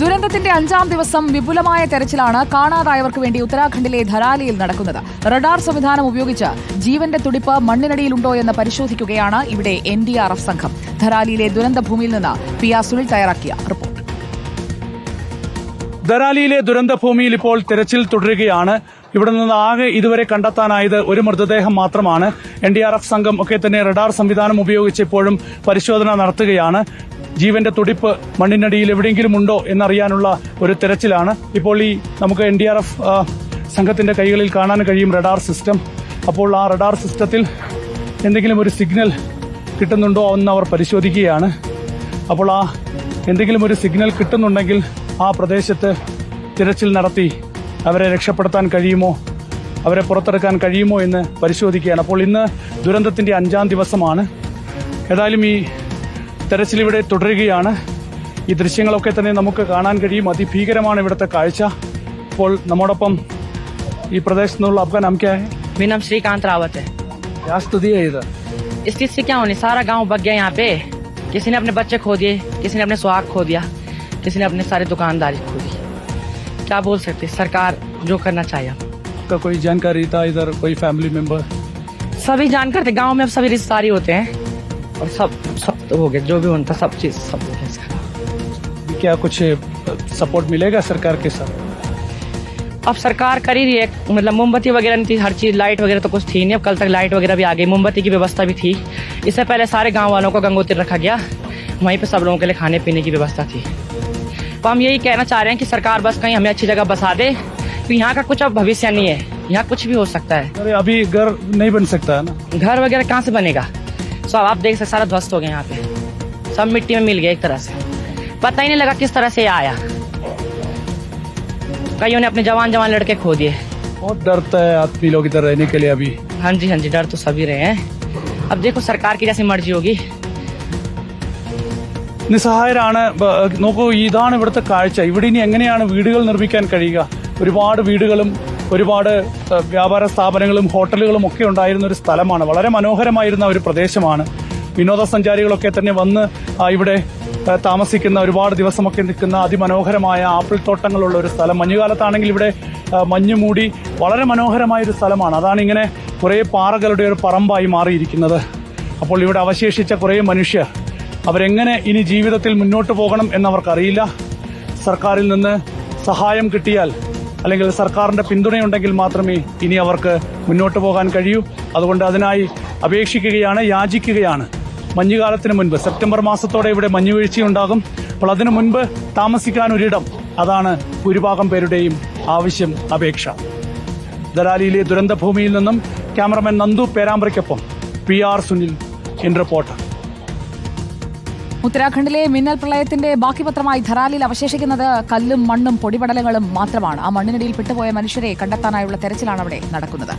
ദുരന്തത്തിന്റെ 5ാം ദിവസം വിപുലമായ തെരച്ചിലാണ് കാണാതായവർക്ക് വേണ്ടി ഉത്തരാഖണ്ഡിലെ ധരാലിയിൽ നടക്കുന്നത്. റഡാർ സംവിധാനം ഉപയോഗിച്ച് ജീവന്റെ തുടിപ്പ് മണ്ണിനടിയിലുണ്ടോ എന്ന് പരിശോധിക്കുകയാണ് ഇവിടെ NDRF സംഘം. ധരാലിയിലെ ദുരന്തഭൂമിയിൽ നിന്ന് PR സുനിൽ തയ്യാറാക്കിയ റിപ്പോർട്ട്. ധരാലിയിലെ ദുരന്തഭൂമിയിൽ ഇപ്പോൾ തെരച്ചിൽ തുടരുകയാണ്. ഇവിടെ നിന്ന് ആകെ ഇതുവരെ കണ്ടെത്താനായത് ഒരു മൃതദേഹം മാത്രമാണ്. NDRF സംഘം ഒക്കെ തന്നെ റഡാർ സംവിധാനം ഉപയോഗിച്ച് ഇപ്പോഴും പരിശോധന നടത്തുകയാണ്. ജീവന്റെ തുടിപ്പ് മണ്ണിനടിയിൽ എവിടെയെങ്കിലും ഉണ്ടോ എന്നറിയാനുള്ള ഒരു തെരച്ചിലാണ്. ഇപ്പോൾ ഈ നമുക്ക് NDRF സംഘത്തിന്റെ കൈകളിൽ കാണാൻ കഴിയും റഡാർ സിസ്റ്റം. അപ്പോൾ ആ റഡാർ സിസ്റ്റത്തിൽ എന്തെങ്കിലും ഒരു സിഗ്നൽ കിട്ടുന്നുണ്ടോ എന്ന് അവർ പരിശോധിക്കുകയാണ്. അപ്പോൾ ആ എന്തെങ്കിലും ഒരു സിഗ്നൽ കിട്ടുന്നുണ്ടെങ്കിൽ ആ പ്രദേശത്ത് തിരച്ചിൽ നടത്തി അവരെ രക്ഷപ്പെടുത്താൻ കഴിയുമോ, അവരെ പുറത്തെടുക്കാൻ കഴിയുമോ എന്ന് പരിശോധിക്കുകയാണ്. അപ്പോൾ ഇന്ന് ദുരന്തത്തിന്റെ 5ാം ദിവസമാണ്. ഏതായാലും ഈ തെരച്ചിൽ ഇവിടെ തുടരുകയാണ്. ഈ ദൃശ്യങ്ങളൊക്കെ തന്നെ നമുക്ക് കാണാൻ കഴിയും. അതിഭീകരമാണ് ഇവിടുത്തെ കാഴ്ച. ഇപ്പോൾ നമ്മോടൊപ്പം ഈ പ്രദേശത്ത് നിന്നുള്ള അഫ്ഗാൻ അംക്യാ मेरा नाम श्रीकांत रावत है। क्या स्थिति है इधर? स्थिति से क्या होनी, सारा गांव बग गया यहाँ पे। किसी ने अपने बच्चे खो दिए, किसी ने अपने सुहाग खो दिया, किसी ने अपने सारे दुकानदारी खो दी। क्या बोल सकते, सरकार जो करना चाहिए। आपका कोई जानकारी था इधर, कोई फैमिली मेंबर? सभी जानकार थे, गांव में अब सभी रिश्तेदारी होते हैं और सब तो हो गया, जो भी होता सब चीज सब हो गया। क्या कुछ सपोर्ट मिलेगा सरकार के साथ? अब सरकार कर ही रही है, मतलब मोमबत्ती वगैरह नहीं थी, हर चीज लाइट वगैरह तो कुछ थी नहीं। अब कल तक लाइट वगैरह भी आ गई, मोमबत्ती की व्यवस्था भी थी। इससे पहले सारे गांव वालों को गंगोत्री रखा गया, वहीं पे सब लोगों के लिए खाने पीने की व्यवस्था थी। तो हम यही कहना चाह रहे हैं कि सरकार बस कहीं हमें अच्छी जगह बसा दे, तो यहाँ का कुछ अब भविष्य नहीं है, यहाँ कुछ भी हो सकता है। अरे अभी घर नहीं बन सकता है ना? घर वगैरह कहाँ से बनेगा? सब आप देख सकते, सारा ध्वस्त हो गया यहाँ पे, सब मिट्टी में मिल गया एक तरह से। पता ही नहीं लगा किस तरह से ये आया। कईयों ने अपने जवान लड़के खो दिए। बहुत डरता है आदमी लोग इधर रहने के लिए अभी। हाँ जी डर तो सभी रहे हैं। अब देखो सरकार की जैसी मर्जी होगी। നിസ്സഹായരാണ്. നോക്കൂ, ഇതാണ് ഇവിടുത്തെ കാഴ്ച. ഇവിടെ ഇനി എങ്ങനെയാണ് വീടുകൾ നിർമ്മിക്കാൻ കഴിയുക? ഒരുപാട് വീടുകളും ഒരുപാട് വ്യാപാര സ്ഥാപനങ്ങളും ഹോട്ടലുകളും ഒക്കെ ഉണ്ടായിരുന്ന ഒരു സ്ഥലമാണ്. വളരെ മനോഹരമായിരുന്ന ഒരു പ്രദേശമാണ്. വിനോദസഞ്ചാരികളൊക്കെ തന്നെ വന്ന് ഇവിടെ താമസിക്കുന്ന, ഒരുപാട് ദിവസമൊക്കെ നിൽക്കുന്ന അതിമനോഹരമായ ആപ്പിൾ തോട്ടങ്ങളുള്ള ഒരു സ്ഥലം. മഞ്ഞുകാലത്താണെങ്കിൽ ഇവിടെ മഞ്ഞ് മൂടി വളരെ മനോഹരമായ ഒരു സ്ഥലമാണ്. അതാണ് ഇങ്ങനെ കുറേ പാറകളുടെ ഒരു പറമ്പായി മാറിയിരിക്കുന്നത്. അപ്പോൾ ഇവിടെ അവശേഷിച്ച കുറേ മനുഷ്യർ, അവരെങ്ങനെ ഇനി ജീവിതത്തിൽ മുന്നോട്ട് പോകണം എന്നവർക്കറിയില്ല. സർക്കാരിൽ നിന്ന് സഹായം കിട്ടിയാൽ അല്ലെങ്കിൽ സർക്കാരിന്റെ പിന്തുണയുണ്ടെങ്കിൽ മാത്രമേ ഇനി അവർക്ക് മുന്നോട്ട് പോകാൻ കഴിയൂ. അതുകൊണ്ട് അതിനായി അപേക്ഷിക്കുകയാണ്, യാചിക്കുകയാണ്. മഞ്ഞുകാലത്തിന് മുൻപ് സെപ്റ്റംബർ മാസത്തോടെ ഇവിടെ മഞ്ഞുവീഴ്ചയുണ്ടാകും. അപ്പോൾ അതിനു മുൻപ് താമസിക്കാൻ ഒരിടം, അതാണ് ഭൂരിഭാഗം പേരുടെയും ആവശ്യം, അപേക്ഷ. ധരാലിയിലെ ദുരന്തഭൂമിയിൽ നിന്നും ക്യാമറമാൻ നന്ദു പേരാമ്പ്രയ്ക്കൊപ്പം PR സുനിൽ ഇൻ റിപ്പോർട്ടർ. ഉത്തരാഖണ്ഡിലെ മിന്നൽ പ്രളയത്തിന്റെ ബാക്കി പത്രമായി ധരാലിയിൽ അവശേഷിക്കുന്നത് കല്ലും മണ്ണും പൊടിപടലങ്ങളും മാത്രമാണ്. ആ മണ്ണിനടിയിൽ പെട്ടുപോയ മനുഷ്യരെ കണ്ടെത്താനായുള്ള തെരച്ചിലാണ് അവിടെ നടക്കുന്നത്.